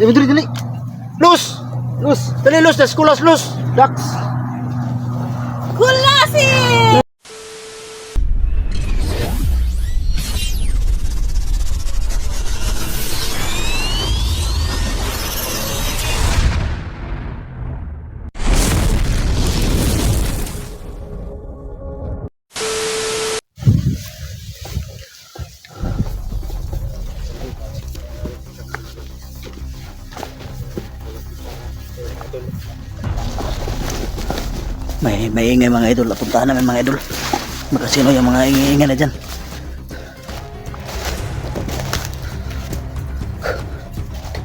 Dali, dali. Lus! Lus! Dali, lus! Das kulas, lus! Dax! Kulasin! May ingay mga idol. Puntahan namin mga idol. Baka sino yung mga ingay na dyan.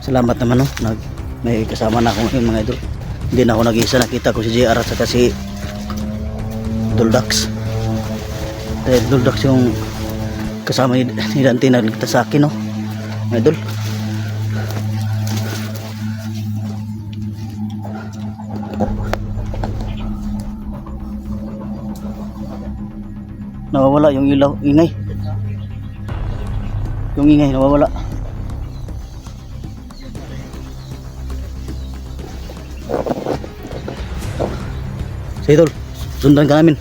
Salamat naman no. May kasama na ako ngayon mga idol. Hindi na ako nag-iisa. Nakita ko si JR at saka si Duldax. Duldax yung kasama ni Dante nagligtas sa akin no. Mga idol. Nawawala yung ilaw, ingay. Yung ingay nawawala. Sige tol, sundan ka namin.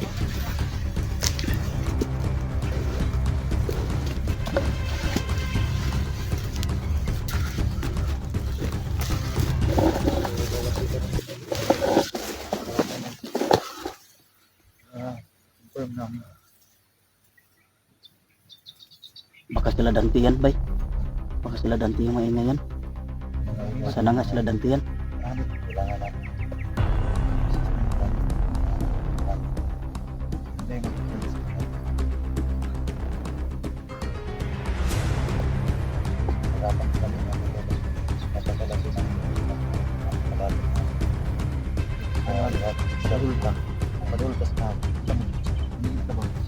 Baka sila dantiyan bay. Baka sila danti yung maingay yan. Sana nga sila dantiyan.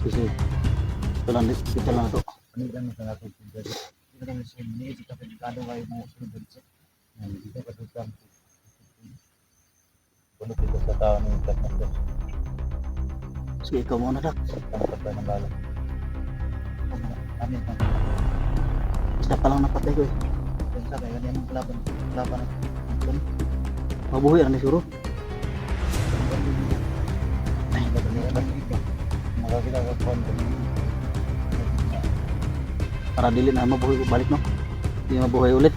Sige. Ito lang ito. Panilang sa natin dito. Ito lang sa ni kita pelikado ay mo sunod dito. Dito ka dito. Kuno dito sa taon ng tatlo. Sige, ikaw muna dak. Ang patay ng bala. Amin pa. Isa pa lang napatay ko eh. Sa kaya ganyan laban. Mabuhay ang nisuro. Ay, makakita ka konti. Para dili na mabuhay balik no. Hindi mabuhay ulit.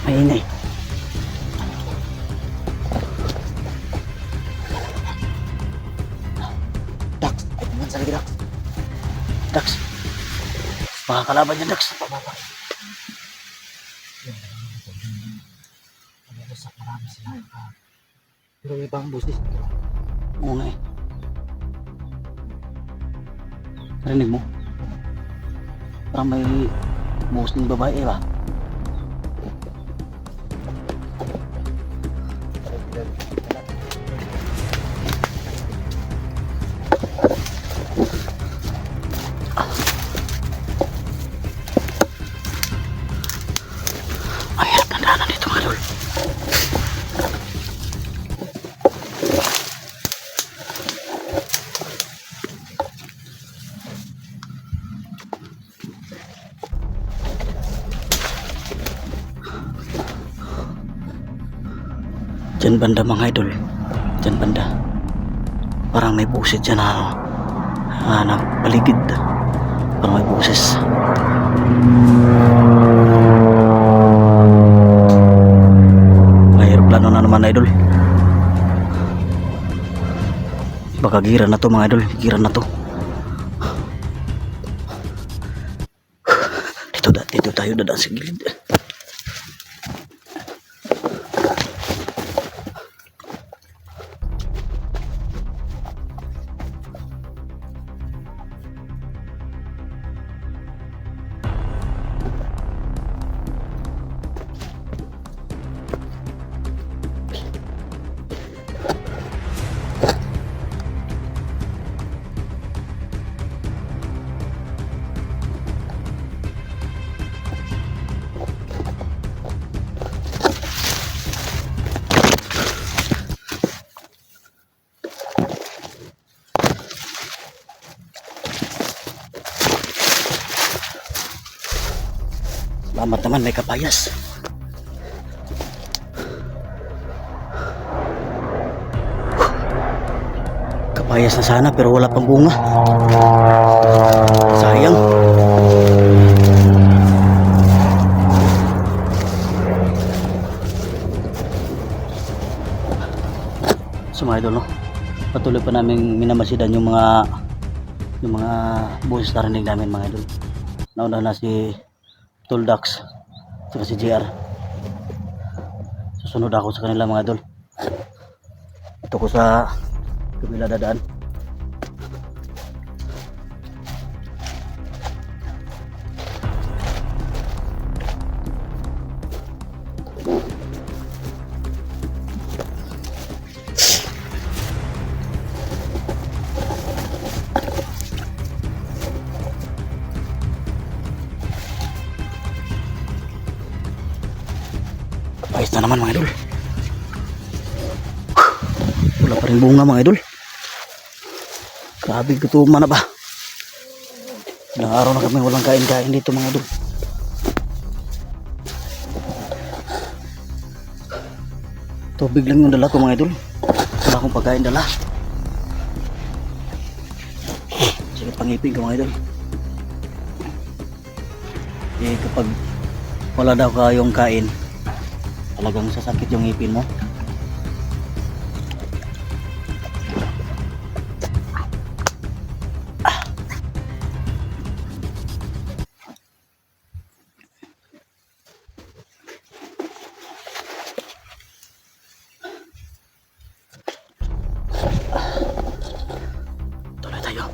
Maingay. Dax, ay naman sa lagi Dax. Dax. Makakalaban niya Dax. Marami sila. Pero ibang busis. Oo nga eh. Narinig mo? Parang may musling babae ba? Ayan, tandaan dito mga idol. Diyan banda mga idol. Diyan banda. Parang may busit dyan na paligid. Parang may busis. May aeroplano na naman idol. Baka gira na to mga idol. Gira na to. Dito tayo dadaan sa gilid. Salamat naman may kapayas. Kapayas na sana pero wala pang bunga. Sayang. So mga idol, no? Patuloy pa namin minamasidan yung mga buhos na rinig namin mga idol. Nauna na si Tuldax at si JR. Susunod ako sa kanila mga idol. Ito ko sa kabila dadaan. Ayos na naman mga idol. Wala pa rin bunga mga idol. Grabe gutuman na ba. Ilang araw na kami walang kain-kain dito mga idol. Tubig lang yung dala ko mga idol. Wala akong pagkain dala. Sige pangipin ko mga idol. Eh kapag wala daw kayong kain, talagang sasakit yung ngipin mo. Tuloy tayo.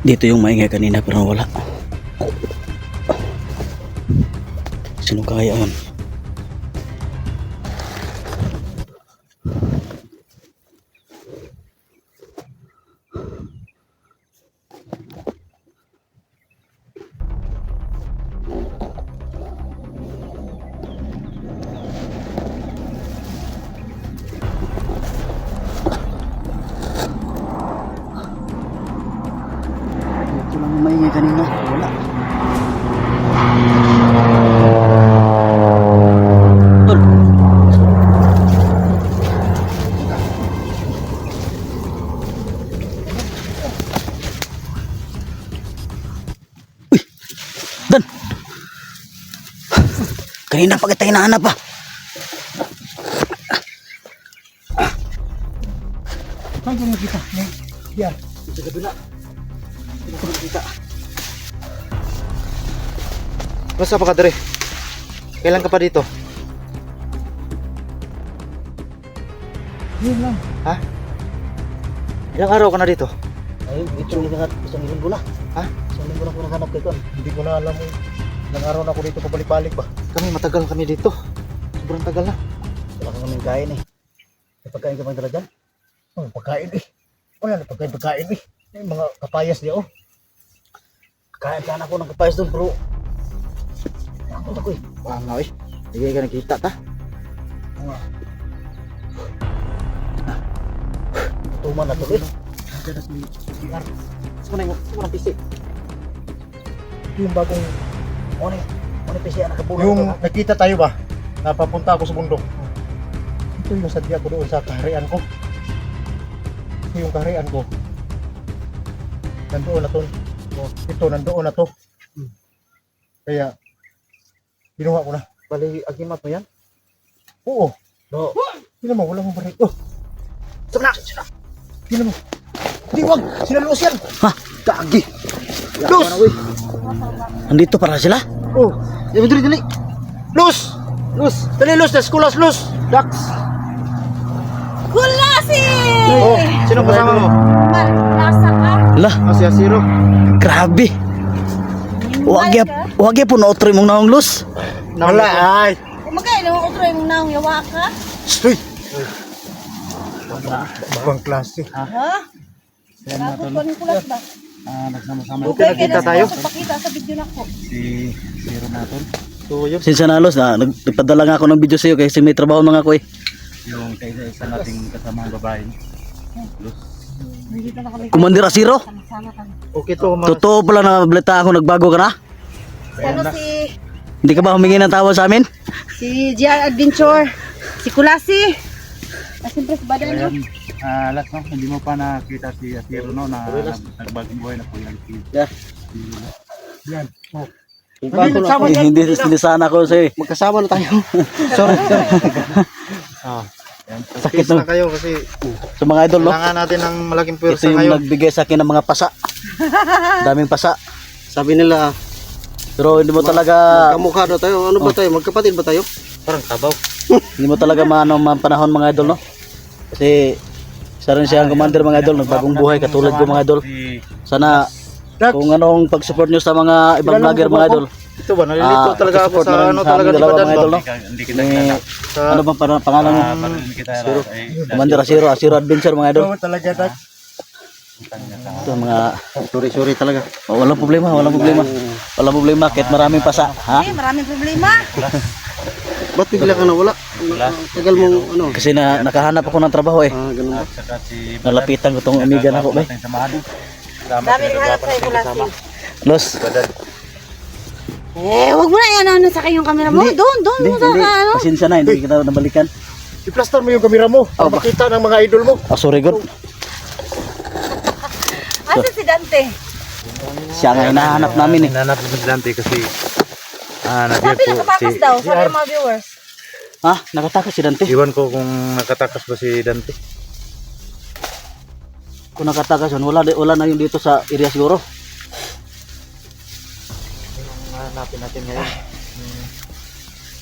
Dito yung maingay kanina pero wala. Sino kaya yun? Dito lang yung maingay kanina. Wala. Tol. Uy! Dan! Kanina pa kita hinahanap pa. Saan ko nakita? Yan. Sa kabila. Hindi ko nakita. Basta pa ka dere? Kailan ka pa dito? Yun lang. Ha? Ilang araw ka na dito? Ay, isang linggo na. Ha? Isang linggo na ko naghanap kay Kon. Hindi ko na alam mo. Ilang araw na ako dito pabalik-balik ba? Kami matagal kami dito. Sobrang tagal na. Wala kang kaming kain eh. May pagkain ka bang dala dyan? Oh, pagkain eh. Wala na pagkain eh. May mga kapayas niya oh. Kain ako ng kapayas doon bro. Ako eh. Wala nga eh. Hindi ka nakita ta. Tuman na to eh. Nandiyan na si CR. Saan pisi? Yung bagong... Ano pisi anak kapulo? Yung nakita tayo ba? Napapunta ako sa bundok. Ito yung sadya ko doon sa kaharian ko. Ito yung kaharian ko. Nandoon na to. Ito, nandoon na to. Kaya, kinuha ko na. Bali, agimat mo yan? Oo. No. Hindi naman, wala mong barik. Oh, Sama na. Tingnan mo. Hindi, wag. Sila Luz yan. Ha? Gagi. Luz! Andito para sila? Oh, dali. Luz! Luz! Dali, Luz. Eskulas, Luz. Dax. Kulasi! Oh, sino kasama mo? Nasa ka? Lah, Si Asiro. grabe. Wag ya po na otro mong naong Luz. Wala, ay. Kumagay, naman utro yung naong yawa ka? Uy. Ibang klase. Ha? Gago ko ng kulas ba? Nagsama-sama Okay, nakita tayo. Pakita sa video na ko. si Ronaton. So, yun. Sinsa na Luz, nagpadala nga ako ng video sa'yo kasi may trabaho mga ko eh. Yung kaisa-isa nating kasamang babae. Nandito na kami. Commander Asiro, Sama kami. Okay to, mga... totoo pala na balita ako nagbago ka na? Ano si... Hindi ka ba humingi ng tawad sa amin? Si GR Adventure. Si Kulasi. Siyempre si Badan no? Last no, hindi mo pa nakita si Asiro no na nagbagong buhay na po yung Yeah. Yan. Oh. Eh, hindi sana ako sa'yo eh. Magkasama na tayo. sorry. Ah. Sakit Peace no? na kayo kasi Sa mga idol no? kailangan natin ng malaking Ito pwersa yung ngayon. nagbigay sa akin ng mga pasa. Daming pasa. Sabi nila, Pero hindi mo talaga kamukha daw tayo. Ano ba tayo? Magkapatid ba tayo? Parang kabaw. hindi mo talaga maano panahon mga idol no? Kasi isa rin siya ang commander mga idol, nagbagong buhay katulad ko mga idol. Sana kung anong pag-support nyo sa mga ibang vlogger mga idol. Ito ba? Nalilito talaga ako support sa na rin ano sa talaga aming ni dalawa, Badan mga ba? idol, no? hindi kita Ni, kilala. ano bang pangalan ng Parang hindi kita Commander Asiro Adventure mga idol. Oo, talaga Dax. Ito mga Sorry talaga. walang problema. Walang problema kahit maraming pasa, ha? Maraming problema. Ba't bigla ka nawala? Tagal mong ano? Kasi nakahanap ako ng trabaho eh. Ganun ba? Saka si Nalapitan ko tong amiga na ko ba. samahan. Dami rin hanap sa'yo Kulasi. Los. Huwag mo na yan. Ano sa kayong camera mo? Doon Hindi, mo sa hindi. ano. Pasensya na, hindi kita nabalikan. I-plaster mo yung kamera mo para makita ng mga idol mo. Oh, sorry God. Asa si Dante? Siya nga hinahanap namin eh. Hinanap ko si Dante kasi Sabi nakatakas daw. Sabi ng mga viewers. Ha? Nakatakas si Dante. Iwan ko kung nakatakas ba si Dante. Kung nakatakas yun, wala na yun dito sa area siguro. Hanapin natin ngayon.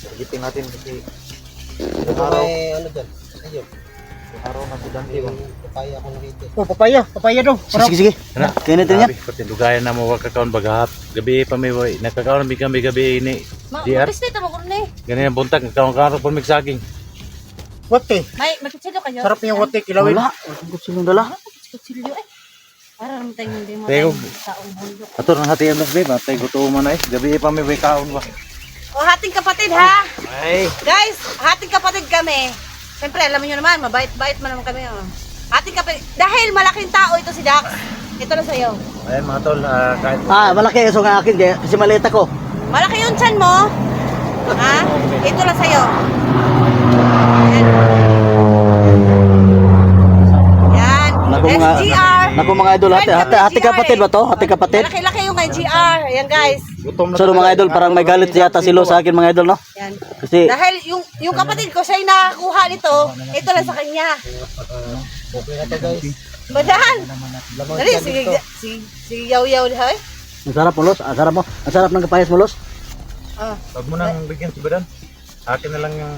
Targetin natin kasi araw. Ano dyan? Ayun. Araw na si Dante. Papaya ako narito. Oh, papaya daw. Sige. Kaya natin yan. Pati dugayan na mo wag kakaon bagahat. Gabi pa may way. Nakakaon mi kami gabi ini. DR. Mapis na mo ni. Ganyan ang buntag kaon-kaon po mig saging. Wate. May magkitsilo kayo. Sarap yung wate kilawin. Wala. Walang kutsilong dala. Kutsilyo eh. Para naman tayo hindi mo Teo. taong bundok. Ato nang hati ang babe, patay gutuman na eh. Gabi pa may way kaon ba. O hating kapatid ha. Ay. Guys, hating kapatid kami. Siyempre alam niyo naman, mabait-bait man naman kami. Oh. Hating kapatid. Dahil malaking tao ito si Dax. Ito na sa'yo. Ayan mga tol, kahit Malaki so nga akin kasi malita ko. Malaki yung tiyan mo. Ha? Ito na sa'yo. Yan. Yan. SGR. Naku mga idol, hati kapatid ba to? Hati kapatid? Malaki-laki yung kay GR. Ayan guys. Gutom na So mga idol, parang may galit yata si Lo sa akin mga idol no? Yan. Kasi Dahil yung kapatid ko, siya yung nakakuha nito, ito lang sa kanya. Okay na to guys. Badan! Dali, sige yaw-yaw hoy. ang sarap mo Los, ang sarap mo. Ang sarap ng kapayas mo Los. Ah. wag mo nang bigyan si Badan. Akin na lang yung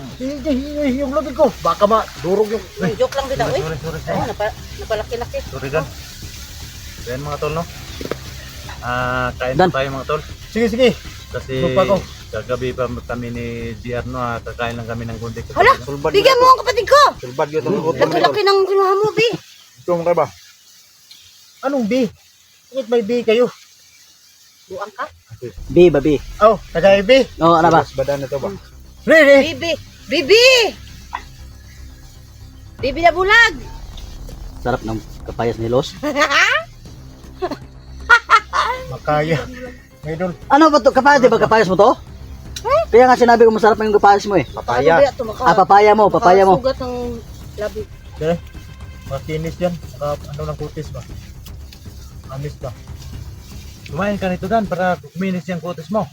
Yung lobby ko. Baka durog yung... Joke lang kita, uy. sorry. Oh, napalaki-laki. Sorry Dan. Ayan mga tol no. Kain Dan. tayo mga tol. Sige. Kasi Lupa ko. kagabi pa kami ni GR no, kakain lang kami ng kundi. Hala, bigyan mo ang kapatid ko. Sulbad yun ang gutom. Laki-laki ng kinuha mo, Bi. Gutom ka ba? Anong B? Bakit may B kayo? Buang ka. Baby. Oh, taga-B. Oh, ano ba? Badan na to ba? Really? Bibi! Bibi na bulag! Sarap ng kapayas ni Los. Makaya. Idol. Ano ba to? Kapayas, di ba kapayas mo to? Kaya nga sinabi ko masarap yung kapayas mo eh. Papaya. Papaya mo. Sugat ng labi. Okay. Matinis yan. Ano ng kutis ba? Amis ba? Kumain ka nito Dan para kuminis yung kutis mo.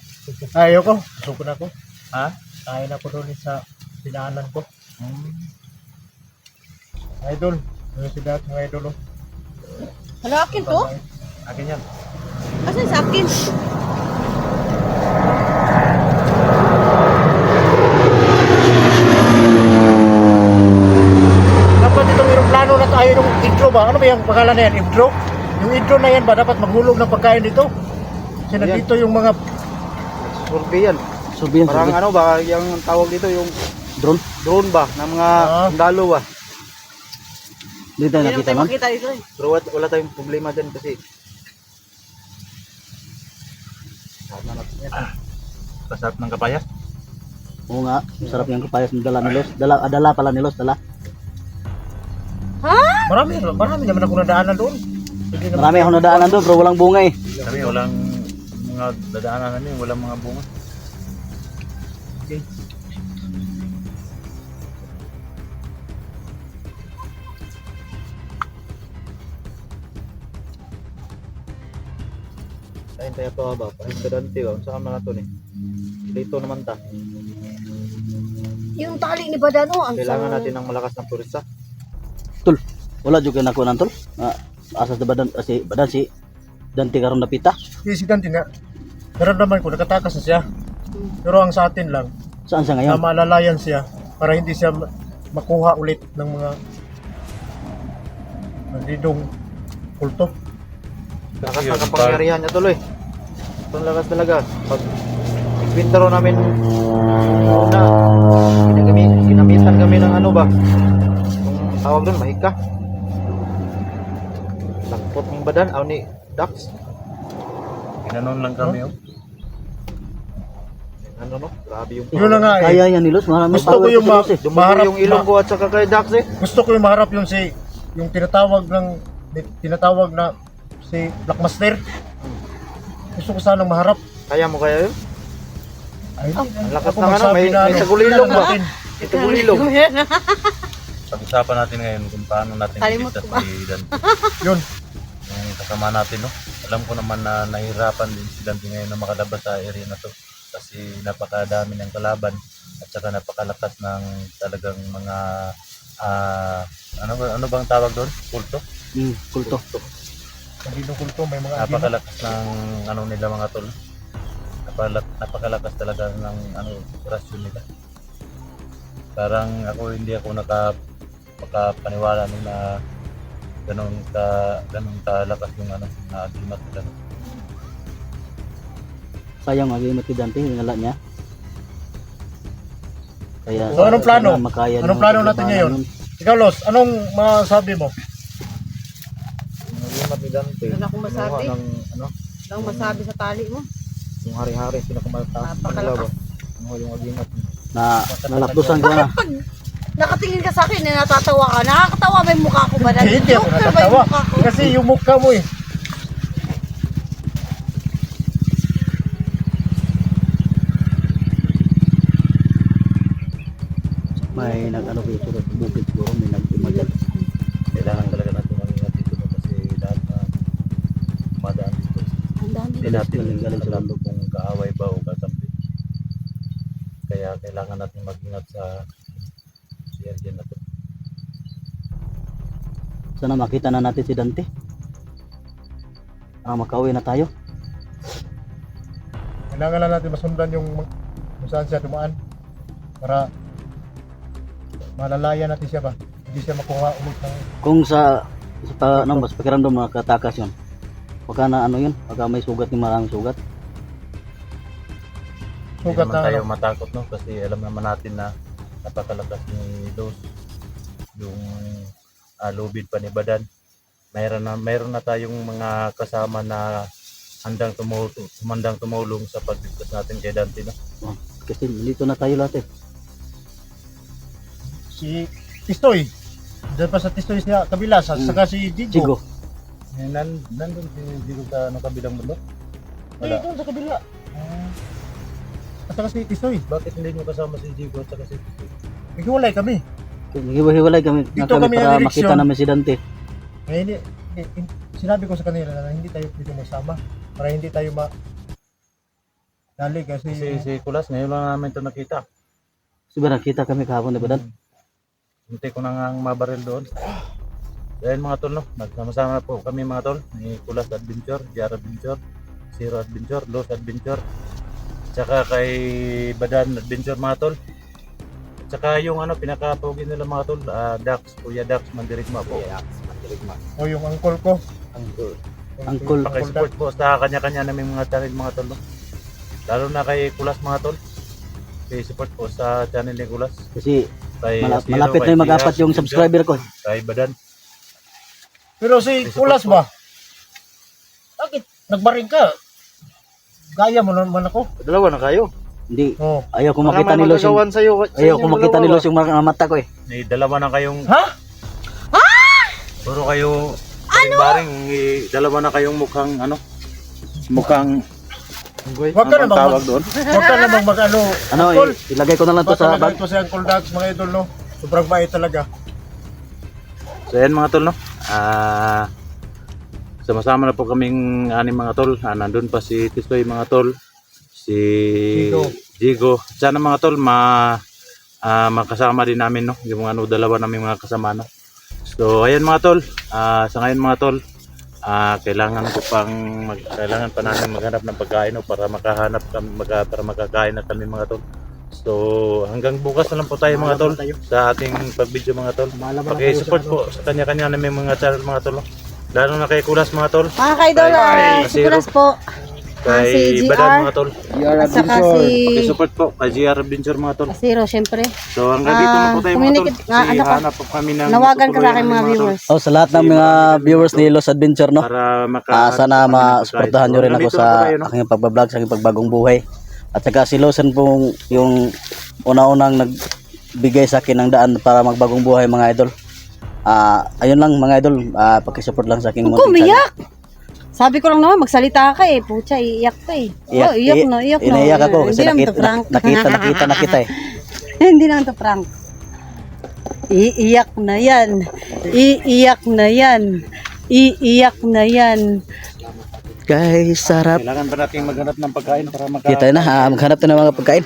Ayoko. Suko na ako. Ha? Kain ako doon sa pinaanan ko. Idol, Ano si Dax mga idol. Oh. Hala, akin to? Akin yan. Asan sa akin? Dapat itong aeroplano na tayo ng intro ba? Ano ba yung pangalan na yan? Intro? Yung intro na yan ba? Dapat maghulog ng pagkain dito? Kasi nandito yung mga Survey yan. Survey yan, Parang survey. ano ba, yung tawag dito yung Drone. drone ba, ng mga sundalo ba. Hindi tayo Hindi naman nakita tayo nun. makita dito eh. Pero wala tayong problema dyan kasi sama natin yan. Kasarap ng kapayas. Oo nga, masarap yung kapayas ng dala ni Los. Dala pala ni Los, dala. marami naman ako nadaanan doon. Hindi naman Marami akong nadaanan doon, pero walang bunga eh. Kami walang mga dadaanan namin, walang mga bunga. Kain tayo pa ba? Pahin ka dante ba? Saan mga to ni? Dito naman ta. Yung tali ni Badano, ang Kailangan natin ng malakas ng turista. Tol, wala juga na ko nan tol. Asas na badan, si badan si Dante karon napita. si Dante nga. Naramdaman ko, nakatakas na siya. Pero ang sa atin lang, Saan siya na ngayon? maalalayan siya para hindi siya makuha ulit ng mga nandidong kulto. Lakas Yun, ng kapangyarihan niya tuloy. Ito ang lakas talaga. Pag ikwintero namin una, ginamitan kami ng ano ba? Yung tawag doon, mahika. Langkot ng badan, aw ni Dax. Ginanon lang kami oh. Ano no? Grabe yung Yun na nga eh. Kaya yan ni Los, marami Gusto ko power yung si Los eh. Dumami yung ilong ko at saka kay Dax eh. Gusto ko yung maharap yung tinatawag na si Blackmaster. Gusto ko sanang maharap. Kaya mo kaya yun? Ay, Ang lakas ako ng ano, magsabi may na tagulilong ba? natin. May tagulilong. Pag-usapan natin ngayon kung paano natin Kalimut iligtas ko ba? si Dante. Yun. Yung kasama natin, no? Alam ko naman na nahirapan din si Dante ngayon na makalabas sa area na to. Kasi napakadami ng kalaban at saka napakalakas ng talagang mga ano bang tawag doon? Kulto? Kulto. Nandito kulto, may mga agino. Napakalakas ng ano nila mga tol. Napakalakas talaga ng ano operasyon nila. Parang hindi ako makapaniwala nung na ganun kalakas yung ano na agimat nila. Sayang mag-iimot si Dante, hinala niya. Kaya, So, anong plano? sana makaya Anong ng plano natin paglabanan ngayon? yun. Ikaw, Los, anong masabi mo? Nagimat ni Dante. Wala akong masabi. Kinuha ng ano, Lang masabi sa tali mo. yung hari-hari, pinakamataas ng Napakalakas. laban. Kinuha yung agimat. Nalakdusan ko na. Pag nakatingin ka sa akin, natatawa ka. Nakakatawa ba yung mukha ko ba? Hindi ako Joker ba yung natatawa. mukha ko? Kasi yung mukha mo eh. May nag-ano ko yung bukid siguro, may nag-imagal. Kailangan talaga natin mag-ingat dito no? Kasi lahat na madaan dito. Ang dami. Hindi natin Galing sa alam kung kaaway ba o kakampi. Kaya kailangan natin mag-ingat sa area na to. Sana makita na natin si Dante. Makauwi na tayo. Kailangan lang natin masundan yung kung saan siya dumaan para malalaya natin siya ba? Hindi siya makuha ulit ng Kung mas pakiramdam makatakas yun. Baka na ano yun, baka may sugat ni maraming sugat. Hindi sugat naman na tayo ano. matakot no kasi alam naman natin na napakalakas ni Dos yung lubid pa ni Badan. Mayroon na tayong mga kasama na handang tumulong sa pagligtas natin kay Dante no. Kasi dito na tayo lahat eh. Si Tistoy. Diyan pa sa Tistoy siya kabila, saka si Digo. Chigo. Nandun dito sa kabilang mundo. Hindi, doon sa kabila. At saka si Tistoy. Bakit hindi nyo kasama si Jigo at saka si Tito? Naghiwalay kami. Hiwalay kami, Dito kami kami para ang makita direksyon. namin si Dante. Sinabi ko sa kanila na hindi tayo dito masama para hindi tayo dali kasi Si Kulas, ngayon lang namin ito nakita. Siguro nakita kami kahapon ni Badan. Hindi ko na nga mabaril doon. Ayan mga tol, no? Nagsama-sama po kami mga tol. Ni Kulas Adventure, JR Adventure, Zero Adventure, Los Adventure, tsaka kay Badan Adventure mga tol. Tsaka yung ano, pinaka-pogi nila mga tol, Dax, Kuya Dax Mandirigma po. O yung uncle ko. Uncle. Paki-support po sa kanya-kanya naming mga channel mga tol, no? Lalo na kay Kulas mga tol. I-support po sa channel ni Kulas. Kasi Kay Zero, malapit na kay yung mag-apat Zero, yung subscriber ko. Kay Badan. Pero si Kulas ba? Bakit nagbaring ka? Gaya mo naman ako. Dalawa na kayo. Hindi. Oh. Ayaw ko Baka makita may ni Los yung... magagawan sa'yo. Ayaw ko makita ni Los yung mga mata ko eh. May dalawa na kayong... Ha? Puro kayo... Baring, dalawa na kayong mukhang ano? Mukhang... Huwag ka Anong namang tawag doon? Huwag ka namang mag-ano. Ano, Uncle. ilagay ko na lang to Ito sa talaga bag. ito si Uncle Dax, mga idol, no? Sobrang bait talaga. So ayan mga tol, no? Sama-sama na po kaming anim mga tol. Nandun pa si Tisoy mga tol. Si Jigo. Sana mga tol, makasama din namin, no? Yung ano, dalawa namin mga kasama, no? So ayan mga tol, sa ngayon mga tol, kailangan pa namin maghanap ng pagkain, no? Para makahanap kami, para makakain na kami mga tol. So hanggang bukas na lang po tayo mga tol sa ating pag-video mga tol. Paki-support po sa kanya-kanya namin mga channel mga tol, no? Lalo na kay Kulas mga tol, Mga kaidol, Kay si Kulas po. kay si Badan GR. mga tol. At saka si Paki-support po kay JR Adventure mga tol. Zero, syempre. So hanggang dito na po tayo mga tol. communicate- Kasi ano ka? hanap po kami ng Nawagan ka sa tutuloy aking mga namin, tol, viewers. Oh, sa lahat ng mga viewers ni Los Adventure, no? para Sana ma-suportahan nyo rin ako sa aking pagbablog, sa aking pagbagong buhay. At saka si Losen pong yung una-unang nagbigay sa akin ng daan para magbagong buhay mga idol. Ayun lang mga idol, pakisupport lang sa aking Huwag ko umiyak. Sabi ko lang naman, magsalita ka eh. Pucha, iiyak ka eh. Oh, iyak na. Inaiyak ako kasi Hindi naman to prank. nakita na kita eh. Hindi naman to prank. Iiyak na yan. Iiyak na yan. Iiyak na yan. Guys, sarap. Kailangan ba natin maghanap ng pagkain para Kita na, maghanap na ng mga pagkain.